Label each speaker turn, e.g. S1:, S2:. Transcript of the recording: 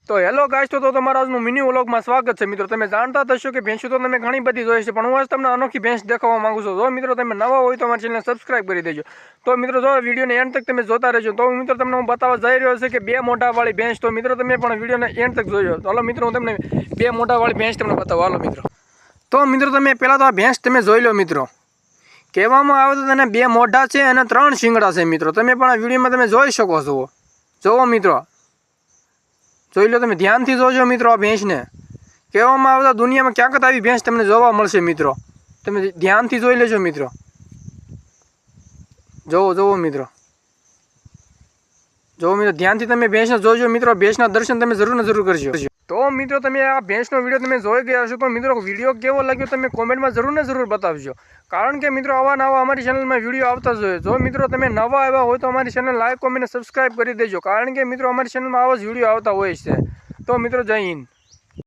S1: તો hello guys, તો તમારા આજનું મિની વ્લોગમાં સ્વાગત છે મિત્રો। તમે જાણતા થશો કે ભેંસો તો તમે ઘણી બધી જોઈ છે, પણ હું આજ તમને અનોખી ભેંસ દેખાડવા માંગુ છું। જો મિત્રો તમે નવા હોય તો અમારી ચેનલને સબસ્ક્રાઇબ કરી દેજો। તો મિત્રો જો વિડીયોને એન્ડ તક તમે જોતા રહેજો। તો મિત્રો તમને હું બતાવવા જઈ રહ્યો છે કે બે મોઢાવાળી ભેંસ। તો મિત્રો તમે પણ વિડીયોને એન્ડ તક જોજો। તો હાલો મિત્રો હું તમને બે મોઢાવાળી ભેંસ તમને બતાવવા। હાલો મિત્રો, તો મિત્રો તમે પહેલાં તો આ ભેંસ તમે જોઈ લો મિત્રો। કહેવામાં આવે તો તેને બે મોઢા છે અને ત્રણ શિંગડા છે મિત્રો। તમે પણ આ વિડીયોમાં તમે જોઈ શકો છો। જોવો મિત્રો, જોઈ લો, તમે ધ્યાનથી જોજો મિત્રો। આ ભેંસને કહેવામાં આવે તો દુનિયામાં ક્યાંક આવી ભેંસ તમને જોવા મળશે મિત્રો। તમે ધ્યાનથી જોઈ લેજો મિત્રો। જોવો જોવો મિત્રો, જો મિત્રો ધ્યાનથી તમે ભેંસને જોજો મિત્રો। ભેંસના દર્શન તમે જરૂર ને જરૂર કરજો। તો મિત્રો તમે આ ભેંસનો વિડીયો તમે જોઈ ગયા છો, તો મિત્રો વિડીયો કેવો લાગ્યો તમે કોમેન્ટમાં જરૂર ને જરૂર બતાવજો। કારણ કે મિત્રો આવા નવા અમારી ચેનલમાં વિડીયો આવતા જ હોય। જો મિત્રો તમે નવા આવ્યા હોય તો અમારી ચેનલ લાઈક કોમેન્ટ સબસ્ક્રાઈબ કરી દેજો। કારણ કે મિત્રો અમારી ચેનલમાં આવા જ વિડીયો આવતા હોય છે। તો મિત્રો જય હિન્દ।